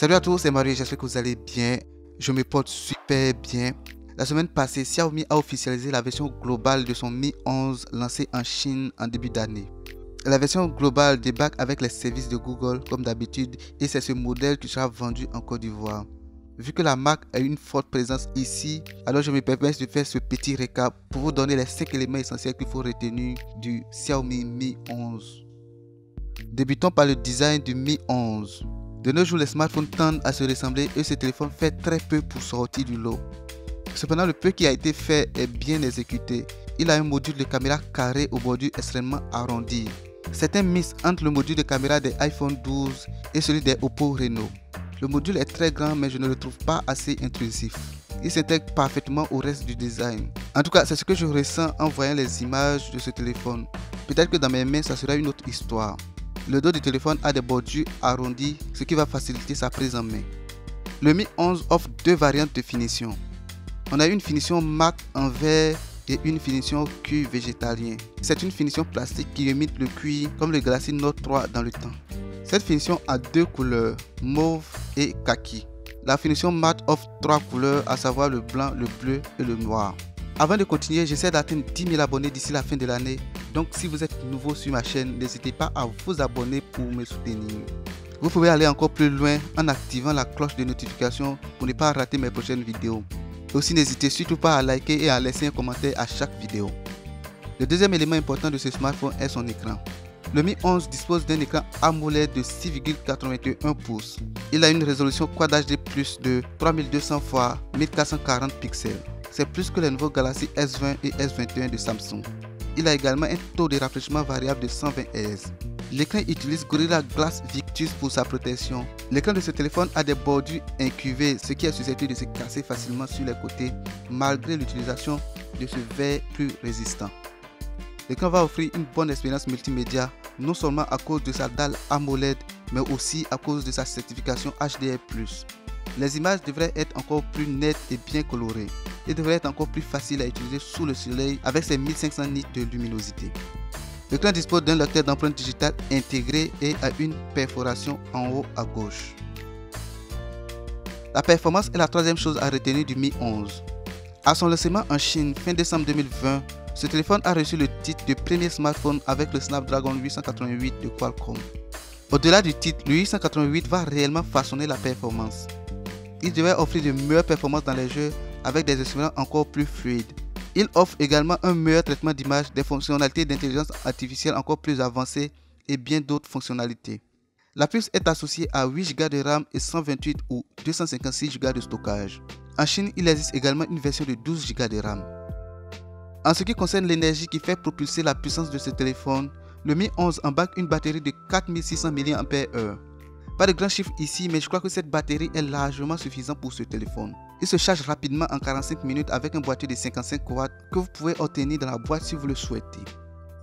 Salut à tous, c'est Marie, j'espère que vous allez bien. Je me porte super bien. La semaine passée, Xiaomi a officialisé la version globale de son Mi 11 lancée en Chine en début d'année. La version globale débarque avec les services de Google comme d'habitude et c'est ce modèle qui sera vendu en Côte d'Ivoire. Vu que la marque a une forte présence ici, alors je me permets de faire ce petit récap pour vous donner les 5 éléments essentiels qu'il faut retenir du Xiaomi Mi 11. Débutons par le design du Mi 11. De nos jours, les smartphones tendent à se ressembler et ce téléphone fait très peu pour sortir du lot. Cependant, le peu qui a été fait est bien exécuté. Il a un module de caméra carré au bordure extrêmement arrondi. C'est un mix entre le module de caméra des iPhone 12 et celui des Oppo Reno. Le module est très grand mais je ne le trouve pas assez intrusif. Il s'intègre parfaitement au reste du design. En tout cas, c'est ce que je ressens en voyant les images de ce téléphone. Peut-être que dans mes mains, ça sera une autre histoire. Le dos du téléphone a des bordures arrondies, ce qui va faciliter sa prise en main. Le Mi 11 offre deux variantes de finition. On a une finition mat en verre et une finition cuir végétalien. C'est une finition plastique qui imite le cuir comme le Galaxy Note 3 dans le temps. Cette finition a deux couleurs, mauve et kaki. La finition mat offre trois couleurs, à savoir le blanc, le bleu et le noir. Avant de continuer, j'essaie d'atteindre 10 000 abonnés d'ici la fin de l'année. Donc si vous êtes nouveau sur ma chaîne, n'hésitez pas à vous abonner pour me soutenir. Vous pouvez aller encore plus loin en activant la cloche de notification pour ne pas rater mes prochaines vidéos. Aussi n'hésitez surtout pas à liker et à laisser un commentaire à chaque vidéo. Le deuxième élément important de ce smartphone est son écran. Le Mi 11 dispose d'un écran AMOLED de 6,81 pouces. Il a une résolution Quad HD+ de 3200 x 1440 pixels. C'est plus que les nouveaux Galaxy S20 et S21 de Samsung. Il a également un taux de rafraîchissement variable de 120 Hz. L'écran utilise Gorilla Glass Victus pour sa protection. L'écran de ce téléphone a des bordures incurvées, ce qui est susceptible de se casser facilement sur les côtés malgré l'utilisation de ce verre plus résistant. L'écran va offrir une bonne expérience multimédia, non seulement à cause de sa dalle AMOLED, mais aussi à cause de sa certification HDR+. Les images devraient être encore plus nettes et bien colorées. Et devrait être encore plus facile à utiliser sous le soleil avec ses 1500 nits de luminosité. L'écran dispose d'un lecteur d'empreintes digitales intégré et a une perforation en haut à gauche. La performance est la troisième chose à retenir du Mi 11. À son lancement en Chine fin décembre 2020, ce téléphone a reçu le titre de premier smartphone avec le Snapdragon 888 de Qualcomm. Au-delà du titre, le 888 va réellement façonner la performance. Il devrait offrir de meilleures performances dans les jeux avec des expériences encore plus fluides. Il offre également un meilleur traitement d'image, des fonctionnalités d'intelligence artificielle encore plus avancées et bien d'autres fonctionnalités. La puce est associée à 8 Go de RAM et 128 ou 256 Go de stockage. En Chine, il existe également une version de 12 Go de RAM. En ce qui concerne l'énergie qui fait propulser la puissance de ce téléphone, le Mi 11 embarque une batterie de 4600 mAh. Pas de grands chiffres ici, mais je crois que cette batterie est largement suffisante pour ce téléphone. Il se charge rapidement en 45 minutes avec un boîtier de 55 watts que vous pouvez obtenir dans la boîte si vous le souhaitez.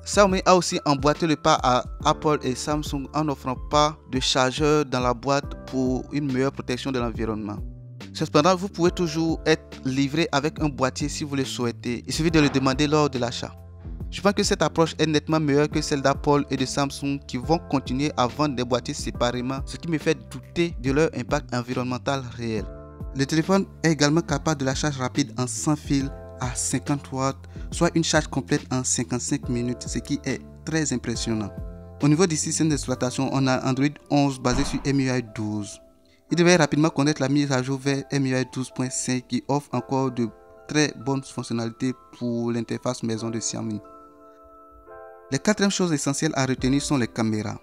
Xiaomi a aussi emboîté le pas à Apple et Samsung en n'offrant pas de chargeur dans la boîte pour une meilleure protection de l'environnement. Cependant, vous pouvez toujours être livré avec un boîtier si vous le souhaitez. Il suffit de le demander lors de l'achat. Je pense que cette approche est nettement meilleure que celle d'Apple et de Samsung qui vont continuer à vendre des boîtiers séparément, ce qui me fait douter de leur impact environnemental réel. Le téléphone est également capable de la charge rapide en sans fil à 50 watts, soit une charge complète en 55 minutes, ce qui est très impressionnant. Au niveau du système d'exploitation, on a Android 11 basé sur MIUI 12. Il devrait rapidement connaître la mise à jour vers MIUI 12.5 qui offre encore de très bonnes fonctionnalités pour l'interface maison de Xiaomi. Les quatrièmes choses essentielles à retenir sont les caméras.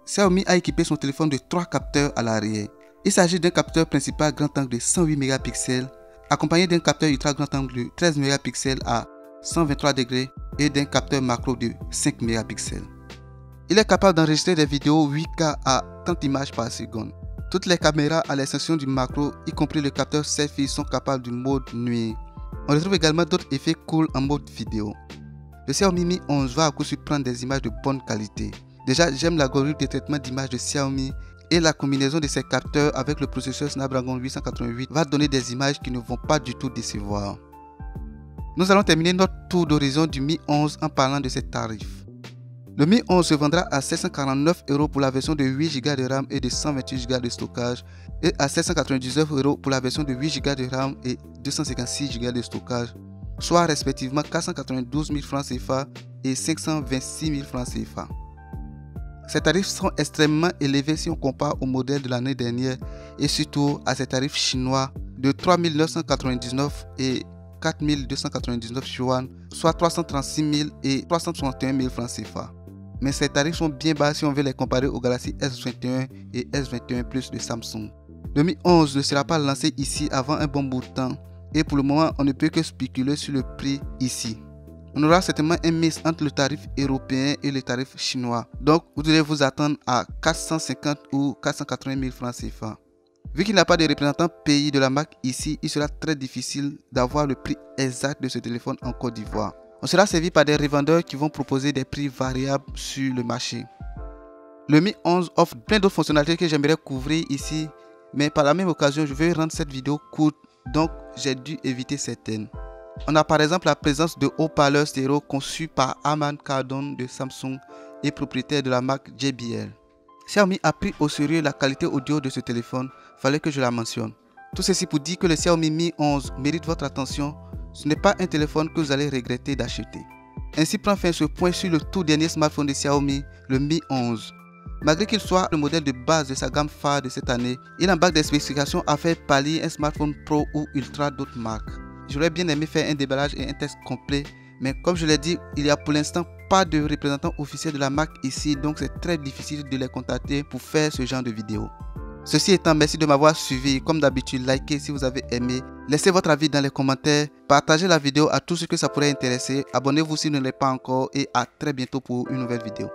Xiaomi a équipé son téléphone de 3 capteurs à l'arrière. Il s'agit d'un capteur principal grand angle de 108 mégapixels, accompagné d'un capteur ultra grand angle de 13 mégapixels à 123 degrés et d'un capteur macro de 5 mégapixels. Il est capable d'enregistrer des vidéos 8K à 30 images par seconde. Toutes les caméras à l'exception du macro, y compris le capteur selfie, sont capables du mode nuit. On retrouve également d'autres effets cool en mode vidéo. Le Xiaomi Mi 11 va à coup sûr prendre des images de bonne qualité. Déjà, j'aime l'algorithme de traitement d'image de Xiaomi et la combinaison de ces capteurs avec le processeur Snapdragon 888 va donner des images qui ne vont pas du tout décevoir. Nous allons terminer notre tour d'horizon du Mi 11 en parlant de ses tarifs. Le Mi 11 se vendra à 749 € pour la version de 8 Go de RAM et de 128 Go de stockage et à 799 € pour la version de 8 Go de RAM et 256 Go de stockage, soit respectivement 492 000 francs CFA et 526 000 francs CFA. Ces tarifs sont extrêmement élevés si on compare au modèle de l'année dernière et surtout à ces tarifs chinois de 3 999 et 4 299 yuan, soit 336 000 et 361 000 francs CFA. Mais ces tarifs sont bien bas si on veut les comparer au Galaxy S21 et S21 Plus de Samsung. Le Mi 11 ne sera pas lancé ici avant un bon bout de temps et pour le moment on ne peut que spéculer sur le prix ici. On aura certainement un mix entre le tarif européen et le tarif chinois, donc vous devez vous attendre à 450 ou 480 000 francs CFA. Vu qu'il n'y a pas de représentant pays de la marque ici, il sera très difficile d'avoir le prix exact de ce téléphone en Côte d'Ivoire. On sera servi par des revendeurs qui vont proposer des prix variables sur le marché. Le Mi 11 offre plein d'autres fonctionnalités que j'aimerais couvrir ici, mais par la même occasion, je vais rendre cette vidéo courte, donc j'ai dû éviter certaines. On a par exemple la présence de haut-parleurs stéréo conçus par Arman Kardon de Samsung et propriétaire de la marque JBL. Xiaomi a pris au sérieux la qualité audio de ce téléphone, fallait que je la mentionne. Tout ceci pour dire que le Xiaomi Mi 11 mérite votre attention. Ce n'est pas un téléphone que vous allez regretter d'acheter. Ainsi prend fin ce point sur le tout dernier smartphone de Xiaomi, le Mi 11. Malgré qu'il soit le modèle de base de sa gamme phare de cette année, il embarque des spécifications à faire pallier un smartphone Pro ou Ultra d'autres marques. J'aurais bien aimé faire un déballage et un test complet, mais comme je l'ai dit, il n'y a pour l'instant pas de représentant officiel de la marque ici, donc c'est très difficile de les contacter pour faire ce genre de vidéo. Ceci étant, merci de m'avoir suivi. Comme d'habitude, likez si vous avez aimé, laissez votre avis dans les commentaires, partagez la vidéo à tous ceux que ça pourrait intéresser, abonnez-vous si vous ne l'êtes pas encore et à très bientôt pour une nouvelle vidéo.